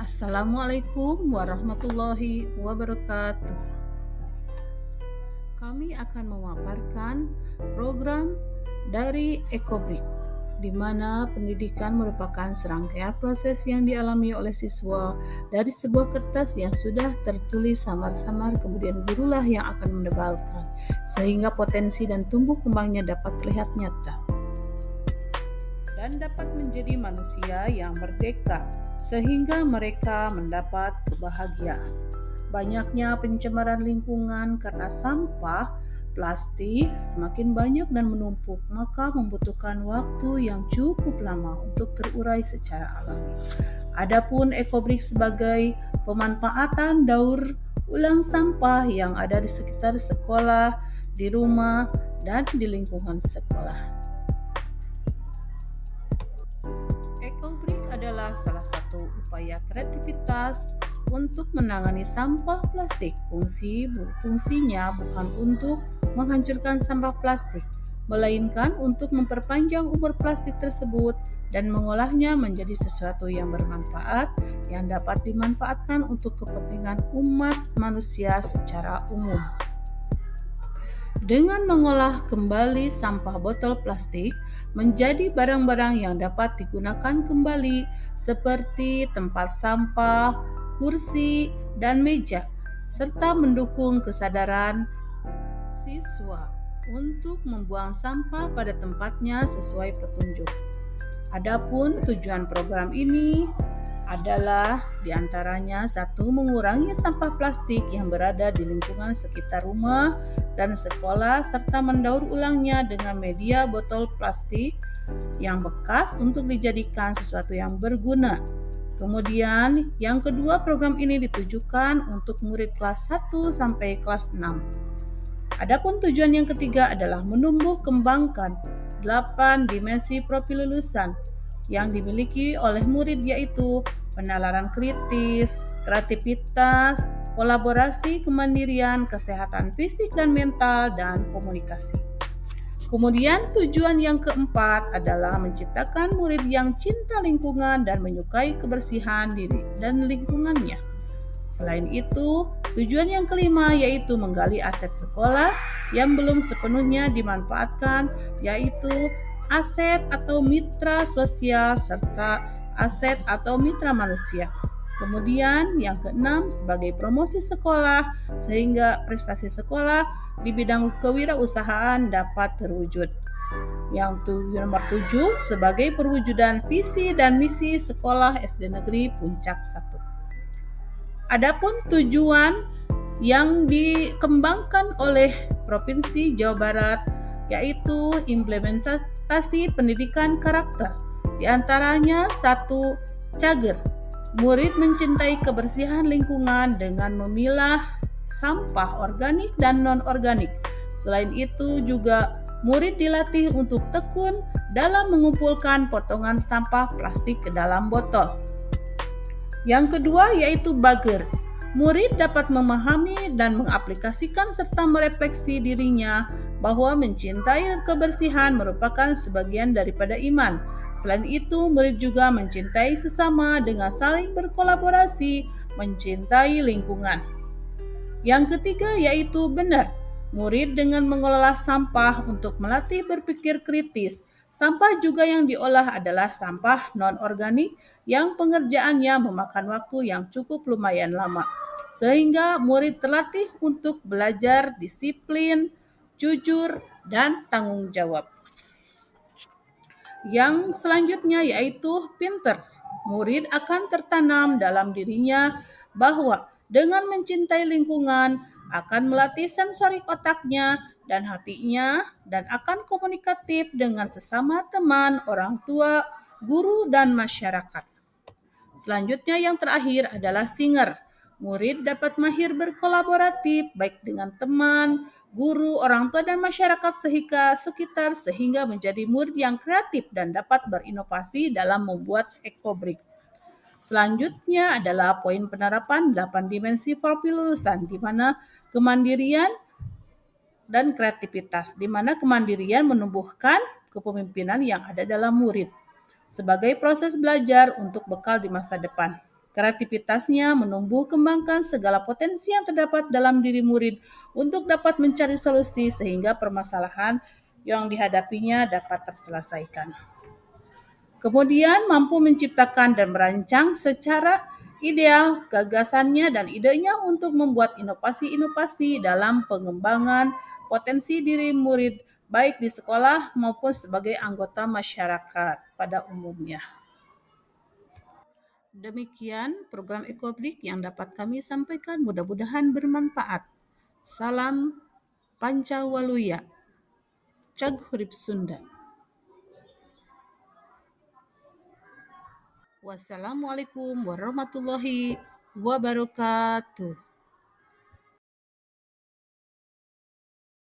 Assalamualaikum warahmatullahi wabarakatuh. Kami akan memaparkan program dari Ecobrik, di mana pendidikan merupakan serangkaian proses yang dialami oleh siswa dari sebuah kertas yang sudah tertulis samar-samar, kemudian gurulah yang akan menebalkan, sehingga potensi dan tumbuh kembangnya dapat terlihat nyata dan dapat menjadi manusia yang merdeka, sehingga mereka mendapat kebahagiaan. Banyaknya pencemaran lingkungan karena sampah plastik semakin banyak dan menumpuk, maka membutuhkan waktu yang cukup lama untuk terurai secara alami. Adapun Ecobrik sebagai pemanfaatan daur ulang sampah yang ada di sekitar sekolah, di rumah, dan di lingkungan sekolah. Ecobrik adalah salah satu upaya kreativitas untuk menangani sampah plastik. Fungsinya bukan untuk menghancurkan sampah plastik, melainkan untuk memperpanjang umur plastik tersebut dan mengolahnya menjadi sesuatu yang bermanfaat yang dapat dimanfaatkan untuk kepentingan umat manusia secara umum. Dengan mengolah kembali sampah botol plastik menjadi barang-barang yang dapat digunakan kembali seperti tempat sampah, kursi, dan meja, serta mendukung kesadaran siswa untuk membuang sampah pada tempatnya sesuai petunjuk. Adapun tujuan program ini adalah diantaranya satu, mengurangi sampah plastik yang berada di lingkungan sekitar rumah dan sekolah serta mendaur ulangnya dengan media botol plastik yang bekas untuk dijadikan sesuatu yang berguna. Kemudian yang kedua, program ini ditujukan untuk murid kelas 1 sampai kelas 6. Adapun tujuan yang ketiga adalah menumbuh kembangkan 8 dimensi profil lulusan yang dimiliki oleh murid, yaitu penalaran kritis, kreativitas, kolaborasi, kemandirian, kesehatan fisik dan mental, dan komunikasi. Kemudian tujuan yang keempat adalah menciptakan murid yang cinta lingkungan dan menyukai kebersihan diri dan lingkungannya. Selain itu, tujuan yang kelima yaitu menggali aset sekolah yang belum sepenuhnya dimanfaatkan, yaitu aset atau mitra sosial serta aset atau mitra manusia. Kemudian yang keenam sebagai promosi sekolah sehingga prestasi sekolah di bidang kewirausahaan dapat terwujud. Yang nomor 7 sebagai perwujudan visi dan misi sekolah SD Negeri Puncak 1. Adapun tujuan yang dikembangkan oleh Provinsi Jawa Barat yaitu implementasi pendidikan karakter. Di antaranya satu, cager. Murid mencintai kebersihan lingkungan dengan memilah sampah organik dan non-organik. Selain itu juga murid dilatih untuk tekun dalam mengumpulkan potongan sampah plastik ke dalam botol. Yang kedua yaitu bager. Murid dapat memahami dan mengaplikasikan serta merefleksi dirinya bahwa mencintai kebersihan merupakan sebagian daripada iman. Selain itu, murid juga mencintai sesama dengan saling berkolaborasi, mencintai lingkungan. Yang ketiga yaitu benar. Murid dengan mengelola sampah untuk melatih berpikir kritis. Sampah juga yang diolah adalah sampah non-organik yang pengerjaannya memakan waktu yang cukup lumayan lama. Sehingga murid terlatih untuk belajar disiplin, jujur, dan tanggung jawab. Yang selanjutnya yaitu pinter. Murid akan tertanam dalam dirinya bahwa dengan mencintai lingkungan akan melatih sensorik otaknya dan hatinya dan akan komunikatif dengan sesama teman, orang tua, guru, dan masyarakat. Selanjutnya yang terakhir adalah singer. Murid dapat mahir berkolaboratif baik dengan teman, guru, orang tua, dan masyarakat sekitar sehingga menjadi murid yang kreatif dan dapat berinovasi dalam membuat Ecobrik. Selanjutnya adalah poin penerapan 8 dimensi profil lulusan, di mana kemandirian dan kreativitas, di mana kemandirian menumbuhkan kepemimpinan yang ada dalam murid sebagai proses belajar untuk bekal di masa depan. Kreativitasnya menumbuh kembangkan segala potensi yang terdapat dalam diri murid untuk dapat mencari solusi sehingga permasalahan yang dihadapinya dapat terselesaikan. Kemudian mampu menciptakan dan merancang secara ideal gagasannya dan idenya untuk membuat inovasi-inovasi dalam pengembangan potensi diri murid baik di sekolah maupun sebagai anggota masyarakat pada umumnya. Demikian program Ekobrik yang dapat kami sampaikan, mudah-mudahan bermanfaat. Salam Pancawaluya, Cag Hurip Sunda. Wassalamualaikum warahmatullahi wabarakatuh.